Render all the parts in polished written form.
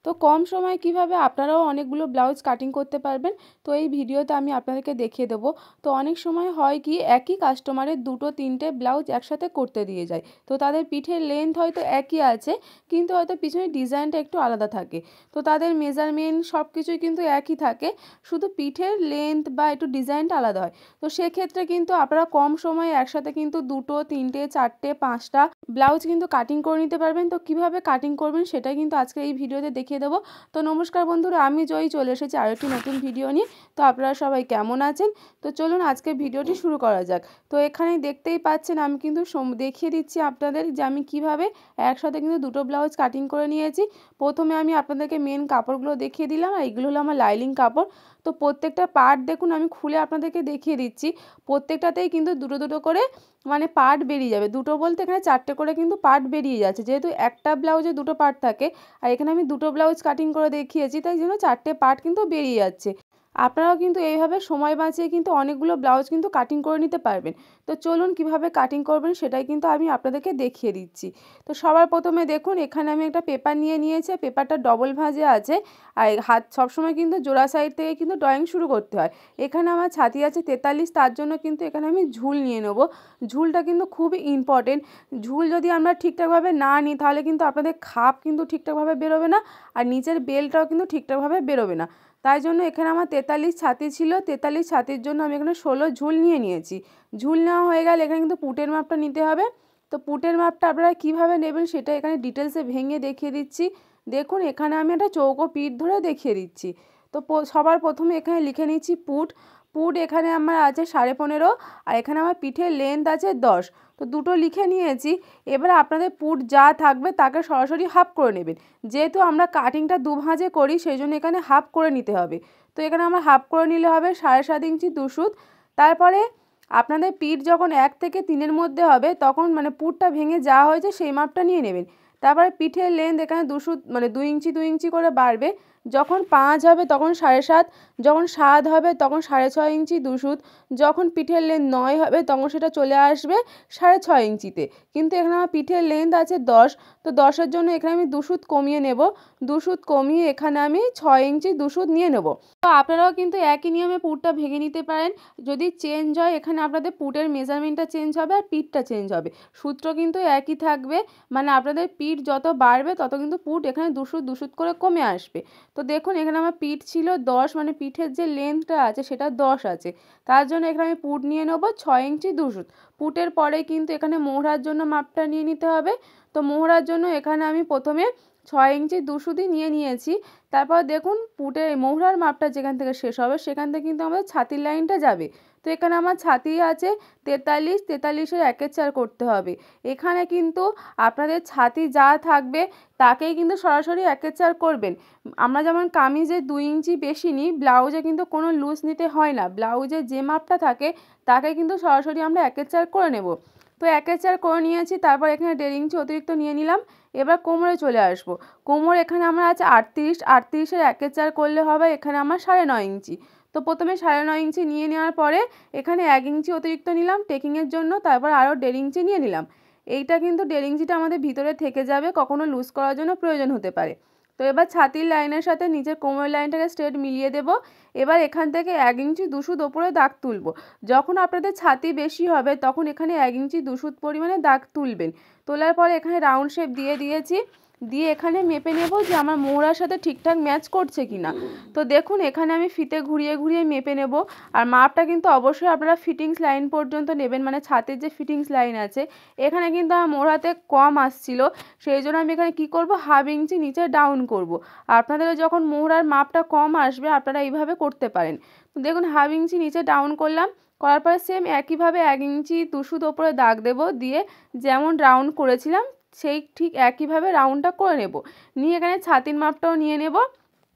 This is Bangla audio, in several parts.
তো কম সময়ে কিভাবে আপনারাও অনেকগুলো ব্লাউজ কাটিং করতে পারবেন, তো এই ভিডিওতে আমি আপনাদেরকে দেখিয়ে দেবো। তো অনেক সময় হয় কি, একই কাস্টমারের দুটো তিনটে ব্লাউজ একসাথে করতে দিয়ে যায়। তো তাদের পিঠের লেন্থ হয়তো একই আছে, কিন্তু হয়তো পিছনের ডিজাইনটা একটু আলাদা থাকে। তো তাদের মেজারমেন্ট সব কিছুই কিন্তু একই থাকে, শুধু পিঠের লেন্থ বা একটু ডিজাইনটা আলাদা হয়। তো সেক্ষেত্রে কিন্তু আপনারা কম সময়ে একসাথে কিন্তু দুটো তিনটে চারটে পাঁচটা ব্লাউজ কিন্তু কাটিং করে নিতে পারবেন। তো কিভাবে কাটিং করবেন সেটাই কিন্তু আজকে এই ভিডিওতে দেখিয়ে দেবো। তো নমস্কার বন্ধুরা, আমি জয়ী চলে এসেছি আরেকটি নতুন ভিডিও নিয়ে। তো আপনারা সবাই কেমন আছেন? তো চলুন আজকে ভিডিওটি শুরু করা যাক। তো এখানে দেখতেই পাচ্ছেন আমি কিন্তু দেখিয়ে দিচ্ছি আপনাদের যে আমি কিভাবে একসাথে কিন্তু দুটো ব্লাউজ কাটিং করে নিয়েছি। প্রথমে আমি আপনাদেরকে মেন কাপড়গুলো দেখিয়ে দিলাম, আর এইগুলো হলো আমার লাইলিং কাপড়। তো প্রত্যেকটা পার্ট দেখুন আমি খুলে আপনাদেরকে দেখিয়ে দিচ্ছি। প্রত্যেকটাতেই কিন্তু দুটো দুটো করে মানে পার্ট বেরিয়ে যাবে। দুটো বলতে এখানে চারটে করে কিন্তু পার্ট বেরিয়ে যাচ্ছে, যেহেতু একটা ব্লাউজে দুটো পার্ট থাকে, আর এখানে আমি দুটো ব্লাউজ কাটিং করে দেখিয়েছি, তাই জন্য চারটে পার্ট কিন্তু বেরিয়ে যাচ্ছে। আপনারাও কিন্তু এইভাবে সময় বাঁচিয়ে কিন্তু অনেকগুলো ব্লাউজ কিন্তু কাটিং করে নিতে পারবেন। তো চলুন কিভাবে কাটিং করবেন সেটাই কিন্তু আমি আপনাদেরকে দেখিয়ে দিচ্ছি। তো সবার প্রথমে দেখুন এখানে আমি একটা পেপার নিয়ে নিয়েছি, পেপারটা ডবল ভাঁজে আছে। আর হাত সবসময় কিন্তু জোড়া সাইড থেকে কিন্তু ড্রয়িং শুরু করতে হয়। এখানে আমার ছাতি আছে 43, তার জন্য কিন্তু এখানে আমি ঝুল নিয়ে নেবো। ঝুলটা কিন্তু খুবই ইম্পর্টেন্ট। ঝুল যদি আমরা ঠিকঠাকভাবে না নিই তাহলে কিন্তু আপনাদের খাপ কিন্তু ঠিকঠাকভাবে বেরোবে না, আর নিচের বেলটাও কিন্তু ঠিকঠাকভাবে বেরোবে না। তাই জন্য এখানে আমার 43 ছাতি ছিল, 43 ছাতির জন্য আমি এখানে 16 ঝুল নিয়ে নিয়েছি। ঝুল নেওয়া হয়ে গেলে এখানে কিন্তু পুটের মাপটা নিতে হবে। তো পুটের মাপটা আপনারা কীভাবে নেবেন সেটা এখানে ডিটেলসে ভেঙে দেখিয়ে দিচ্ছি। দেখুন এখানে আমি একটা চৌকো পিঠ ধরে দেখিয়ে দিচ্ছি। তো সবার প্রথমে এখানে লিখে নিচ্ছি পুট। পুট এখানে আমার আছে 15.5, আর এখানে আমার পিঠের লেন্থ আছে 10। তো দুটো লিখে নিয়েছি। এবার আপনাদের পুট যা থাকবে তাকে সরাসরি হাফ করে নেবেন। যেহেতু আমরা কাটিংটা দু ভাঁজে করি সেই জন্য এখানে হাফ করে নিতে হবে। তো এখানে আমরা হাফ করে নিলে হবে 7.5 ইঞ্চি 2 সুত। তারপরে আপনাদের পিঠ যখন 1 থেকে 3-এর মধ্যে হবে তখন মানে পুটটা ভেঙে যা হয়েছে সেই মাপটা নিয়ে নেবেন। তারপরে পিঠের লেন্থ এখানে 2 সুত মানে 2 ইঞ্চি 2 ইঞ্চি করে বাড়বে। যখন 5 হবে তখন 7.5, যখন 7 হবে তখন 6.5 ইঞ্চি 2 সুত, যখন পিঠের লেন্থ 9 হবে তখন সেটা চলে আসবে 6.5 ইঞ্চিতে। কিন্তু এখানে আমার পিঠের লেন্থ আছে 10, তো 10-এর জন্য এখানে আমি 2 সুত কমিয়ে নেব। 2 সুত কমিয়ে এখানে আমি 6 ইঞ্চি 2 সুত নিয়ে নেব। তো আপনারাও কিন্তু একই নিয়মে পুটটা ভেঙে নিতে পারেন। যদি চেঞ্জ হয় এখানে আপনাদের পুটের মেজারমেন্টটা চেঞ্জ হবে আর পিঠটা চেঞ্জ হবে, সূত্র কিন্তু একই থাকবে। মানে আপনাদের পিঠ যত বাড়বে তত কিন্তু পুট এখানে 2 সুত 2 সুত করে কমে আসবে। তো দেখুন এখানে আমার পিঠ ছিল 10, মানে পিঠের যে লেন্থটা আছে সেটা 10 আছে, তার জন্য এখানে আমি পুট নিয়ে নেব 6 ইঞ্চি 2 সুত। পুটের পরে কিন্তু এখানে মোহরার জন্য মাপটা নিয়ে নিতে হবে। তো মোহরার জন্য এখানে আমি প্রথমে 6 ইঞ্চি 2 সুতই নিয়ে নিয়েছি। তারপর দেখুন পুটের মোহরার মাপটা যেখান থেকে শেষ হবে সেখান থেকে কিন্তু আমাদের ছাতির লাইনটা যাবে। তো এখানে আমার ছাতি আছে 43, 43-এর 1/4 করতে হবে। এখানে কিন্তু আপনাদের ছাতি যা থাকবে তাকেই কিন্তু সরাসরি 1/4 করবেন। আমরা যেমন কামিজে 2 ইঞ্চি বেশি নিই, ব্লাউজে কিন্তু কোনো লুজ নিতে হয় না। ব্লাউজে যে মাপটা থাকে তাকে কিন্তু সরাসরি আমরা 1/4 করে নেব। তো 1/4 করে নিয়েছি। তারপর এখানে 1.5 ইঞ্চি অতিরিক্ত নিয়ে নিলাম। এবার কোমরে চলে আসবো। কোমর এখানে আমার আছে 38, 38-এর 1/4 করলে হবে এখানে আমার 9.5 ইঞ্চি। তো প্রথমে 9.5 ইঞ্চি নিয়ে নেওয়ার পরে এখানে 1 ইঞ্চি অতিরিক্ত নিলাম টেকিংয়ের জন্য, তারপর আরও 1.5 ইঞ্চি নিয়ে নিলাম। এইটা কিন্তু 1.5 ইঞ্চিটা আমাদের ভিতরে থেকে যাবে, কখনো লুজ করার জন্য প্রয়োজন হতে পারে। তো এবার ছাতির লাইনের সাথে নিচের কোমরের লাইনটাকে স্ট্রেট মিলিয়ে দেব। এবার এখান থেকে 1 ইঞ্চি 2 সুত ওপরে দাগ তুলব। যখন আপনাদের ছাতি বেশি হবে তখন এখানে 1 ইঞ্চি 2 সুত পরিমাণে দাগ তুলবেন। তোলার পরে এখানে রাউন্ড শেপ দিয়ে দিয়েছি। দিয়ে এখানে মেপে নেব যে আমার মোহরার সাথে ঠিকঠাক ম্যাচ করছে কিনা। তো দেখুন এখানে আমি ফিতে ঘুরিয়ে ঘুরিয়ে মেপে নেব। আর মাপটা কিন্তু অবশ্যই আপনারা ফিটিংস লাইন পর্যন্ত নেবেন, মানে ছাতির যে ফিটিংস লাইন আছে। এখানে কিন্তু আমার মোহরাতে কম আসছিল, সেই জন্য আমি এখানে কী করব, 1/2 ইঞ্চি নিচে ডাউন করব। আপনাদের যখন মোহরার মাপটা কম আসবে আপনারা এইভাবে করতে পারেন। তো দেখুন 1/2 ইঞ্চি নিচে ডাউন করলাম। করার পরে সেম একইভাবে 1 ইঞ্চি 2 সুত ওপরে দাগ দেব। দিয়ে যেমন রাউন্ড করেছিলাম সেই ঠিক একইভাবে রাউন্ডটা করে নেব। নিয়ে এখানে ছাতির মাপটাও নিয়ে নেব।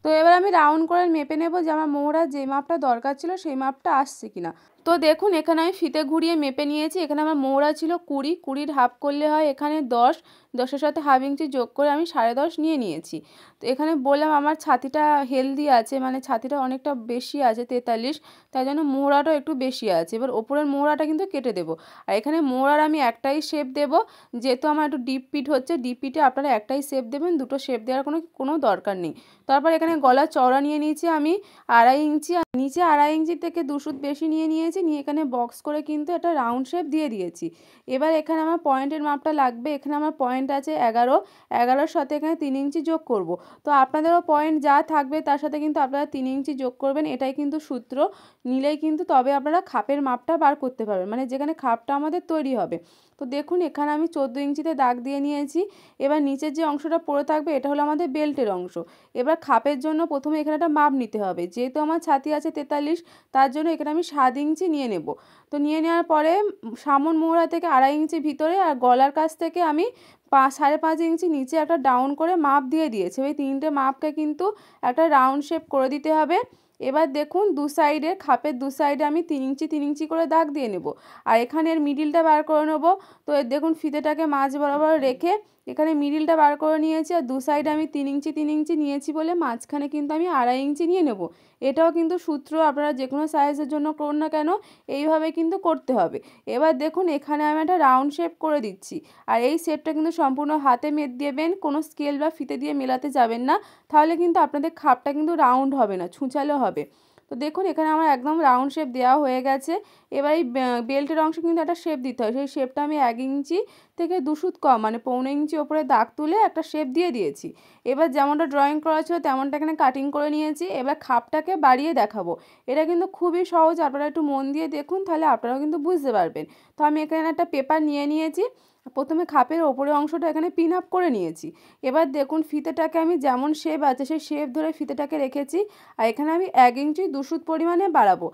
তো এবার আমি রাউন্ড করে মেপে নেব যে আমার মোহরার যে মাপটা দরকার ছিল সেই মাপটা আসছে কিনা। তো দেখুন এখানে আমি ফিতে ঘুরিয়ে মেপে নিয়েছি। এখানে আমার মৌরা ছিল 20, 20-র হাফ করলে হয় এখানে 10, 10-এর সাথে হাফ ইঞ্চি যোগ করে আমি 10.5 নিয়ে নিয়েছি। তো এখানে বললাম আমার ছাতিটা হেলদি আছে, মানে ছাতিটা অনেকটা বেশি আছে 43, তাই জন্য মৌরাটাও একটু বেশি আছে। এবার ওপরের মৌরাটা কিন্তু কেটে দেবো। আর এখানে মৌরার আমি একটাই শেপ দেবো, যেহেতু আমার একটু ডিপ পিট হচ্ছে, ডিপ পিটে আপনারা একটাই শেপ দেবেন, দুটো শেপ দেওয়ার কোনো দরকার নেই। তারপর এখানে গলার চওড়া নিয়ে নিয়েছি আমি 2.5 ইঞ্চি, আর নিচে 2.5 ইঞ্চি থেকে 2 সুত বেশি নিয়ে নিয়েছি, নিয়ে এখানে বক্স করে কিন্তু একটা রাউন্ড শেপ দিয়ে দিয়েছি। এবার এখানে আমার পয়েন্টের মাপটা লাগবে। এখানে আমার পয়েন্ট আছে 11, 11-র সাথে এখানে 3 ইঞ্চি যোগ করব। তো আপনাদেরও পয়েন্ট যা থাকবে তার সাথে কিন্তু আপনারা 3 ইঞ্চি যোগ করবেন, এটাই কিন্তু সূত্র। নিলেই কিন্তু তবে আপনারা খাপের মাপটা বার করতে পারবেন, মানে যেখানে খাপটা আমাদের তৈরি হবে। তো দেখুন এখানে আমি 14 ইঞ্চিতে দাগ দিয়ে নিয়েছি। এবার নিচের যে অংশটা পড়ে থাকবে এটা হলো আমাদের বেল্টের অংশ। এবার খাপের জন্য প্রথমে এখানে একটা মাপ নিতে হবে, যেহেতু আমার ছাতি আছে 43, তার জন্য এখানে আমি 7 ইঞ্চি নিয়ে নেব। তো নিয়ে নেওয়ার পরে সামন মোহরা থেকে 2.5 ইঞ্চি ভিতরে, আর গলার কাছ থেকে আমি 5.5 ইঞ্চি নিচে একটা ডাউন করে মাপ দিয়ে দিয়েছি। ওই 3টে মাপকে কিন্তু একটা রাউন্ড শেপ করে দিতে হবে। এবার দেখুন দু সাইডে, খাপের দু সাইডে আমি 3 ইঞ্চি 3 ইঞ্চি করে দাগ দিয়ে নেব। আর এখানে এর মিডিলটা বার করে নেব। তো দেখুন ফিতেটাকে মাঝ বরাবর রেখে এখানে মিডিলটা বার করে নিয়েছি, আর দু সাইডে আমি 3 ইঞ্চি 3 ইঞ্চি নিয়েছি বলে মাঝখানে কিন্তু আমি 2.5 ইঞ্চি নিয়ে নেব। এটাও কিন্তু সূত্র, আপনারা যে কোনো সাইজের জন্য করুন না কেন এইভাবে কিন্তু করতে হবে। এবার দেখুন এখানে আমি একটা রাউন্ড শেপ করে দিচ্ছি, আর এই শেপটা কিন্তু সম্পূর্ণ হাতে মেদ দেবেন, কোনো স্কেল বা ফিতে দিয়ে মেলাতে যাবেন না, তাহলে কিন্তু আপনাদের খাপটা কিন্তু রাউন্ড হবে না, ছুঁচালো হবে। তো দেখুন এখানে আমার একদম রাউন্ড শেপ দেওয়া হয়ে গেছে। এবার এই বেল্টের অংশে কিন্তু একটা শেপ দিতে হয়, সেই শেপটা আমি 1 ইঞ্চি থেকে 2 সুত কম, মানে 1.25 ইঞ্চি ওপরে দাগ তুলে একটা শেপ দিয়ে দিয়েছি। এবার যেমনটা ড্রয়িং করা ছিল তেমনটা এখানে কাটিং করে নিয়েছি। এবার খাপটাকে বাড়িয়ে দেখাবো। এটা কিন্তু খুবই সহজ, আপনারা একটু মন দিয়ে দেখুন, তাহলে আপনারাও কিন্তু বুঝতে পারবেন। তো আমি এখানে একটা পেপার নিয়ে নিয়েছি, প্রথমে খাপের ওপরের অংশটা এখানে পিন আপ করে নিয়েছি। এবার দেখুন ফিতেটাকে আমি যেমন শেপ আছে সেই শেপ ধরে ফিতেটাকে রেখেছি, আর এখানে আমি 1 ইঞ্চি 2 সুত পরিমাণে বাড়াবো।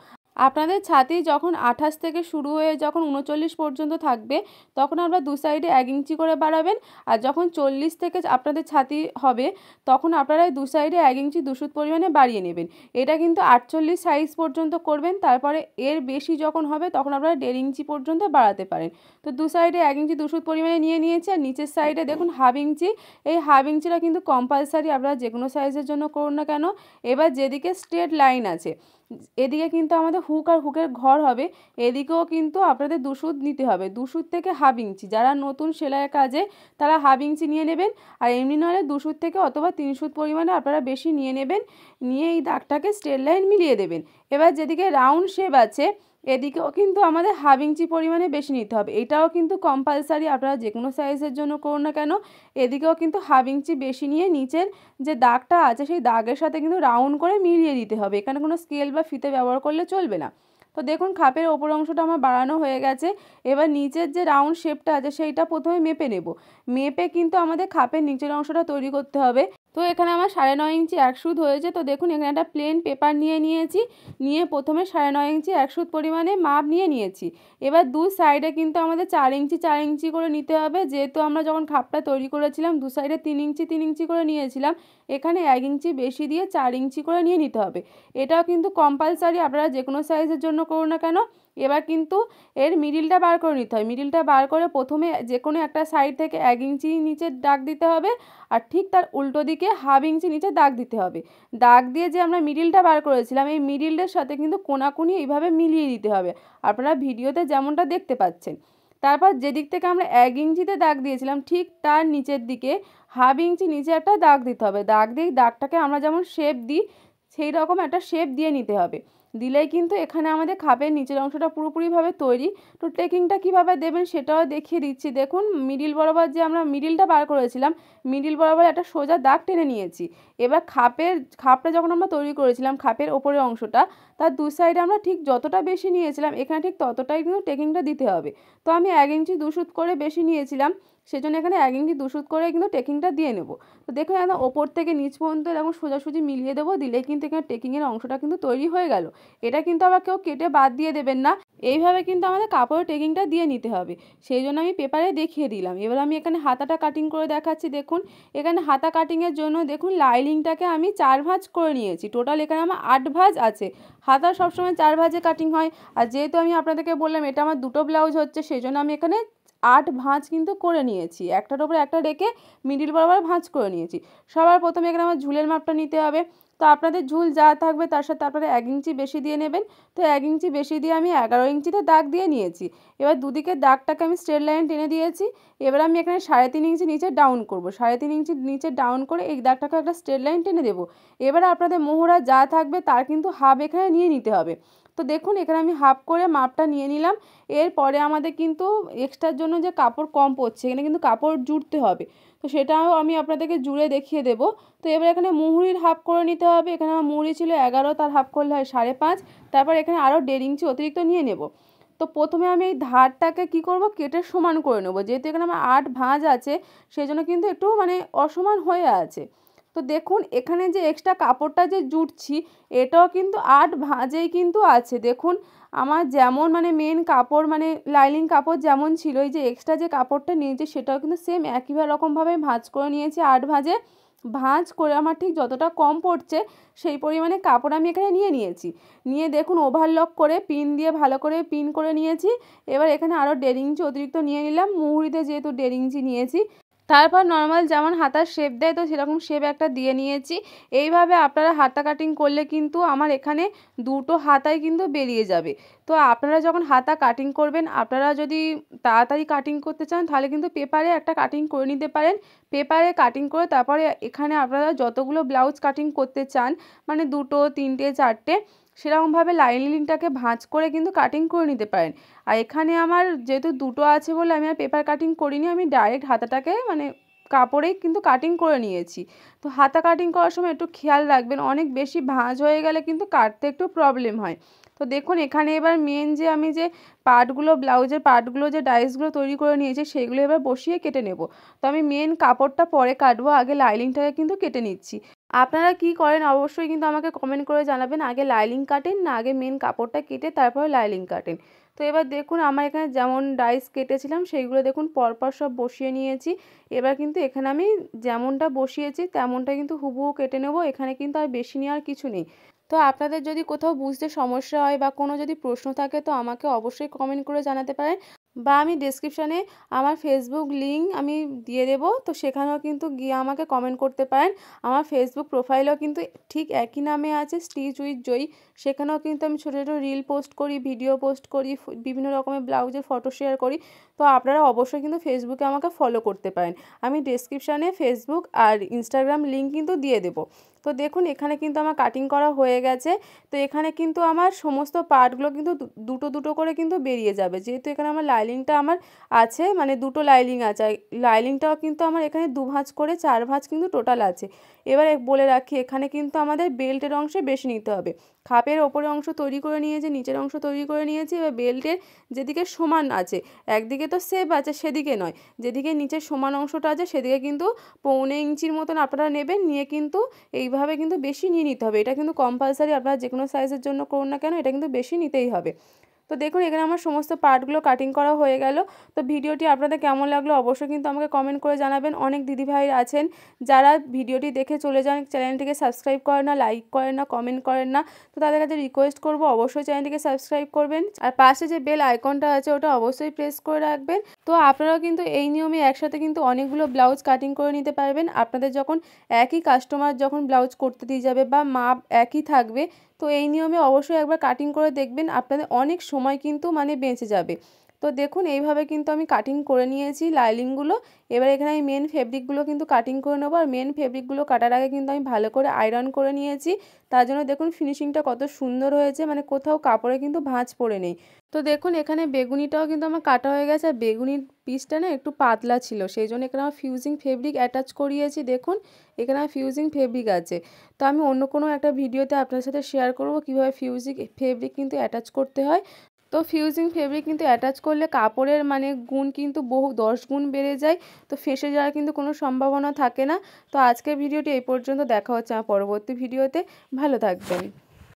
আপনাদের ছাতি যখন 28 থেকে শুরু হয়ে যখন 39 পর্যন্ত থাকবে, তখন আপনারা দু সাইডে 1 ইঞ্চি করে বাড়াবেন। আর যখন 40 থেকে আপনাদের ছাতি হবে, তখন আপনারা দু সাইডে 1 ইঞ্চি 2 সুত পরিমাণে বাড়িয়ে নেবেন। এটা কিন্তু 48 সাইজ পর্যন্ত করবেন, তারপরে এর বেশি যখন হবে তখন আপনারা 1.5 ইঞ্চি পর্যন্ত বাড়াতে পারেন। তো দু সাইডে 1 ইঞ্চি 2 সুত পরিমাণে নিয়ে নিয়েছি, আর নিচের সাইডে দেখুন হাফ ইঞ্চি। এই হাফ ইঞ্চিটা কিন্তু কম্পালসারি, আপনারা যে কোনো সাইজের জন্য করুন না কেন। এবার যেদিকে স্ট্রেট লাইন আছে, এদিকে কিন্তু আমাদের হুক আর হুকের ঘর হবে, এদিকেও কিন্তু আপনাদের 2 সুত নিতে হবে, 2 সুত থেকে হাফ ইঞ্চি। যারা নতুন সেলাইয়ের কাজে তারা হাফ ইঞ্চি নিয়ে নেবেন, আর এমনি নইলে 2 সুত থেকে অথবা 3 সুত পরিমাণে আপনারা বেশি নিয়ে নেবেন। নিয়ে এই দাগটাকে স্ট্রেট লাইন মিলিয়ে দেবেন। এবার যেদিকে রাউন্ড শেপ আছে এদিকেও কিন্তু আমাদের হাফ ইঞ্চি পরিমাণে বেশি নিতে হবে, এটাও কিন্তু কম্পালসারি, আপনারা যে কোনো সাইজের জন্য করুন না কেন। এদিকেও কিন্তু হাফ ইঞ্চি বেশি নিয়ে নিচের যে দাগটা আছে সেই দাগের সাথে কিন্তু রাউন্ড করে মিলিয়ে দিতে হবে, এখানে কোনো স্কেল বা ফিতে ব্যবহার করলে চলবে না। তো দেখুন খাপের ওপর অংশটা আমার বাড়ানো হয়ে গেছে। এবার নিচের যে রাউন্ড শেপটা আছে সেইটা প্রথমে মেপে নেব। মেপে কিন্তু আমাদের খাপের নিচের অংশটা তৈরি করতে হবে। তো এখানে আমার 9.5 ইঞ্চি 1 সুত হয়েছে। তো দেখুন এখানে একটা প্লেন পেপার নিয়ে নিয়েছি, নিয়ে প্রথমে 9.5 ইঞ্চি 1 সুত পরিমাণে মাপ নিয়ে নিয়েছি। এবার দু সাইডে কিন্তু আমাদের 4 ইঞ্চি 4 ইঞ্চি করে নিতে হবে, যেহেতু আমরা যখন খাপটা তৈরি করেছিলাম দু সাইডে 3 ইঞ্চি 3 ইঞ্চি করে নিয়েছিলাম, এখানে 1 ইঞ্চি বেশি দিয়ে 4 ইঞ্চি করে নিয়ে নিতে হবে। এটাও কিন্তু কম্পালসারি, আপনারা যে কোনো সাইজের জন্য করুন না কেন। এবার কিন্তু এর মিডিলটা বার করে নিতে হয়, মিডিলটা বার করে প্রথমে যে কোনো একটা সাইড থেকে 1 ইঞ্চি নিচে দাগ দিতে হবে, আর ঠিক তার উল্টো দিকে হাফ ইঞ্চি নিচে দাগ দিতে হবে। দাগ দিয়ে যে আমরা মিডিলটা বার করেছিলাম এই মিডিলের সাথে কিন্তু কোনাকুনি এইভাবে মিলিয়ে দিতে হবে, আপনারা ভিডিওতে যেমনটা দেখতে পাচ্ছেন। তারপর যেদিক থেকে আমরা 1 ইঞ্চিতে দাগ দিয়েছিলাম ঠিক তার নিচের দিকে হাফ ইঞ্চি নিচে একটা দাগ দিতে হবে। দাগ দিয়ে দাগটাকে আমরা যেমন শেপ দিই সেই রকম একটা শেপ দিয়ে নিতে হবে, দিলেই কিন্তু এখানে আমাদের খাপের নিচের অংশটা পুরোপুরিভাবে তৈরি। তো টেকিংটা কীভাবে দেবেন সেটাও দেখিয়ে দিচ্ছি। দেখুন মিডিল বরাবর যে আমরা মিডিলটা বার করেছিলাম, মিডিল বরাবর একটা সোজা দাগ টেনে নিয়েছি। এবার খাপটা যখন আমরা তৈরি করেছিলাম খাপের ওপরের অংশটা, তার দু সাইডে আমরা ঠিক যতটা বেশি নিয়েছিলাম এখানে ঠিক ততটাই কিন্তু টেকিংটা দিতে হবে। তো আমি 1 ইঞ্চি 2 সুত করে বেশি নিয়েছিলাম, সেজন্য এখানে 1 ইঞ্চি 2 সুত করে কিন্তু টেকিংটা দিয়ে নেব। তো দেখুন একদম ওপর থেকে নিচ পর্যন্ত এরকম সোজাসুজি মিলিয়ে দেবো, দিলেই কিন্তু এখানে টেকিংয়ের অংশটা কিন্তু তৈরি হয়ে গেল। এটা কিন্তু আবার কেউ কেটে বাদ দিয়ে দেবেন না, এইভাবে কিন্তু আমাদের কাপড়ের টেকিংটা দিয়ে নিতে হবে। সেই জন্য আমি পেপারে দেখিয়ে দিলাম। এবার আমি এখানে হাতাটা কাটিং করে দেখাচ্ছি। দেখুন এখানে হাতা কাটিংয়ের জন্য দেখুন লাইনিংটাকে আমি 4 ভাঁজ করে নিয়েছি। টোটাল এখানে আমার 8 ভাঁজ আছে। হাতা সবসময় 4 ভাঁজে কাটিং হয়, আর যেহেতু আমি আপনাদেরকে বললাম এটা আমার দুটো ব্লাউজ হচ্ছে, সেই জন্য আমি এখানে 8 ভাঁজ কিন্তু করে নিয়েছি। একটার উপরে একটা রেখে মিডিল বরাবর ভাঁজ করে নিয়েছি। সবার প্রথমে এখানে আমার ঝুলের মাপটা নিতে হবে। তো আপনাদের ঝুল যা থাকবে তার সাথে আপনারা 1 ইঞ্চি বেশি দিয়ে নেবেন। তো 1 ইঞ্চি বেশি দিয়ে আমি 11 ইঞ্চিতে দাগ দিয়ে নিয়েছি। এবার দুদিকের দাগটাকে আমি স্ট্রেট লাইন টেনে দিয়েছি। এবার আমি এখানে 3.5 ইঞ্চি নিচে ডাউন করব। 3.5 ইঞ্চি নিচে ডাউন করে এই দাগটাকে একটা স্ট্রেট লাইন টেনে দেবো। এবার আপনাদের মোহরা যা থাকবে তার কিন্তু হাফ এখানে নিয়ে নিতে হবে। তো দেখুন এখানে আমি হাফ করে মাপটা নিয়ে নিলাম। এরপরে আমাদের কিন্তু এক্সট্রার জন্য যে কাপড় কম পড়ছে, এখানে কিন্তু কাপড় জুড়তে হবে। তো সেটাও আমি আপনাদেরকে জুড়ে দেখিয়ে দেবো। তো এবার এখানে মুহুরির হাফ করে নিতে হবে। এখানে আমার মুহুরি ছিল 11, তার হাফ করলে হয় 5.5। তারপর এখানে আরও 1.5 ইঞ্চি অতিরিক্ত নিয়ে নেব। তো প্রথমে আমি এই ধারটাকে কি করব, কেটে সমান করে নেব। যেহেতু এখানে আমার 8 ভাঁজ আছে, সেই জন্য কিন্তু একটু মানে অসমান হয়ে আছে। তো দেখুন এখানে যে এক্সট্রা কাপড়টা যে জুড়ছি, এটাও কিন্তু 8 ভাঁজেই কিন্তু আছে। দেখুন আমার যেমন মানে মেন কাপড় মানে লাইনিং কাপড় যেমন ছিল, এই যে এক্সট্রা যে কাপড়টা নিয়েছি সেটাও কিন্তু সেম একই রকমভাবে ভাঁজ করে নিয়েছি। 8 ভাঁজে ভাঁজ করে আমার ঠিক যতটা কম পড়ছে সেই পরিমাণে কাপড় আমি এখানে নিয়ে নিয়েছি। নিয়ে দেখুন ওভারলক করে পিন দিয়ে ভালো করে পিন করে নিয়েছি। এবার এখানে আরও 1.5 ইঞ্চি অতিরিক্ত নিয়ে নিলাম। মুহুরিতে যেহেতু 1.5 ইঞ্চি নিয়েছি, তারপর নর্মাল যেমন হাতার শেপ দেয় তো সেরকম শেপ একটা দিয়ে নিয়েছি। এইভাবে আপনারা হাতা কাটিং করলে কিন্তু আমার এখানে দুটো হাতাই কিন্তু বেরিয়ে যাবে। তো আপনারা যখন হাতা কাটিং করবেন, আপনারা যদি তাড়াতাড়ি কাটিং করতে চান তাহলে কিন্তু পেপারে একটা কাটিং করে নিতে পারেন। পেপারে কাটিং করে তারপরে এখানে আপনারা যতগুলো ব্লাউজ কাটিং করতে চান, মানে 2, 3, 4, সেরকমভাবে লাইনিংটাকে ভাঁজ করে কিন্তু কাটিং করে নিতে পারেন। আর এখানে আমার যেহেতু দুটো আছে বলে আমি আর পেপার কাটিং করিনি, আমি ডাইরেক্ট হাতাটাকে মানে কাপড়েই কিন্তু কাটিং করে নিয়েছি। তো হাতা কাটিং করার সময় একটু খেয়াল রাখবেন, অনেক বেশি ভাঁজ হয়ে গেলে কিন্তু কাটতে একটু প্রবলেম হয়। তো দেখুন এখানে এবার মেন যে আমি যে পার্টগুলো ব্লাউজের পার্টগুলো যে ডাইসগুলো তৈরি করে নিয়েছি সেগুলো এবার বসিয়ে কেটে নেব। তো আমি মেন কাপড়টা পরে কাটবো, আগে লাইনিংটাকে কিন্তু কেটে নিচ্ছি। আপনারা কি করেন অবশ্যই কিন্তু আমাকে কমেন্ট করে জানাবেন, আগে লাইনিং কাটেন না আগে মেন কাপড়টা কেটে তারপরে লাইনিং কাটেন। তো এবার দেখুন আমার এখানে যেমন ডাইস কেটেছিলাম সেইগুলো দেখুন পরপর সব বসিয়ে নিয়েছি। এবার কিন্তু এখানে আমি যেমনটা বসিয়েছি তেমনটা কিন্তু হুবহু কেটে নেব। এখানে কিন্তু আর বেশি নেওয়ার কিছু নেই। তো আপনাদের যদি কোথাও বুঝতে সমস্যা হয় বা কোনো যদি প্রশ্ন থাকে তো আমাকে অবশ্যই কমেন্ট করে জানাতে পারেন, বা আমি ডেসক্রিপশানে আমার ফেসবুক লিঙ্ক আমি দিয়ে দেবো, তো সেখানেও কিন্তু গিয়ে আমাকে কমেন্ট করতে পারেন। আমার ফেসবুক প্রোফাইলেও কিন্তু ঠিক একই নামে আছে, স্টিচ উইথ জয়ী। সেখানেও কিন্তু আমি ছোটো ছোটো রিল পোস্ট করি, ভিডিও পোস্ট করি, বিভিন্ন রকমের ব্লাউজের ফটো শেয়ার করি। তো আপনারা অবশ্যই কিন্তু ফেসবুকে আমাকে ফলো করতে পারেন। আমি ডেসক্রিপশানে ফেসবুক আর ইনস্টাগ্রাম লিঙ্ক কিন্তু দিয়ে দেবো। তো দেখুন এখানে কিন্তু আমার কাটিং করা হয়ে গেছে। তো এখানে কিন্তু আমার সমস্ত পার্টগুলো কিন্তু দুটো দুটো করে কিন্তু বেরিয়ে যাবে। যেহেতু এখানে আমার লাইনিংটা আমার আছে, মানে দুটো লাইনিং আছে, লাইনিংটাও কিন্তু আমার এখানে 2 ভাঁজ করে 4 ভাঁজ কিন্তু টোটাল আছে। এবারে বলে রাখি এখানে কিন্তু আমাদের বেল্টের অংশে বেশি নিতে হবে। খাপের ওপরের অংশ তৈরি করে নিয়েছি, নিচের অংশ তৈরি করে নিয়েছি। এবার বেল্টের যেদিকে সমান আছে, একদিকে তো সেপ আছে সেদিকে নয়, যেদিকে নিচের সমান অংশটা আছে সেদিকে কিন্তু 1.25 ইঞ্চির মতন আপনারা নেবেন। নিয়ে কিন্তু এইভাবে কিন্তু বেশি নিয়ে নিতে হবে। এটা কিন্তু কম্পালসারি, আপনারা যে কোনো সাইজের জন্য করুন না কেন এটা কিন্তু বেশি নিতেই হবে। তো দেখুন এখানে আমার সমস্ত পার্টগুলো কাটিং করা হয়ে গেল। তো ভিডিওটি আপনাদের কেমন লাগলো অবশ্যই কিন্তু আমাকে কমেন্ট করে জানাবেন। অনেক দিদিভাই আছেন যারা ভিডিওটি দেখে চলে যান, চ্যানেলটিকে সাবস্ক্রাইব করেন না, লাইক করেন না, কমেন্ট করেন না। তো তাদের কাছে রিকোয়েস্ট করব অবশ্যই চ্যানেলটিকে সাবস্ক্রাইব করবেন, আর পাশে যে বেল আইকনটা আছে ওটা অবশ্যই প্রেস করে রাখবেন। তো আপনারাও কিন্তু এই নিয়মে একসাথে কিন্তু অনেকগুলো ব্লাউজ কাটিং করে নিতে পারবেন। আপনাদের যখন একই কাস্টমার যখন ব্লাউজ করতে দিয়ে যাবে বা মাপ একই থাকবে, তো এই নিয়মে অবশ্যই একবার কাটিং করে দেখবেন, আপনাদের অনেক সময় কিন্তু মানে বেঁচে যাবে। তো দেখুন এইভাবে কিন্তু আমি কাটিং করে নিয়েছি লাইনিংগুলো। এবার এখানে আমি মেন ফেব্রিকগুলো কিন্তু কাটিং করে নেবো। আর মেন ফেব্রিকগুলো কাটার আগে কিন্তু আমি ভালো করে আয়রন করে নিয়েছি। তার জন্য দেখুন ফিনিশিংটা কত সুন্দর হয়েছে, মানে কোথাও কাপড়ে কিন্তু ভাঁজ পড়ে নেই। তো দেখুন এখানে বেগুনিটাও কিন্তু আমার কাটা হয়ে গেছে, আর বেগুনির পিসটা না একটু পাতলা ছিল, সেই জন্য এখানে আমার ফিউজিং ফেব্রিক অ্যাটাচ করিয়েছি। দেখুন এখানে আমার ফিউজিং ফেব্রিক আছে। তো আমি অন্য কোনো একটা ভিডিওতে আপনার সাথে শেয়ার করব কীভাবে ফিউজিং ফেব্রিক কিন্তু অ্যাটাচ করতে হয়। তো ফিউজিং ফেব্রিক কিন্তু অ্যাটাচ করলে কাপড়ের মানে গুণ কিন্তু বহু 10 গুণ বেড়ে যায়, তো ফেঁসে যাওয়ার কিন্তু কোনো সম্ভাবনা থাকে না। তো আজকের ভিডিওটি এই পর্যন্ত, দেখা হচ্ছে আমার পরবর্তী ভিডিওতে। ভালো থাকবেন।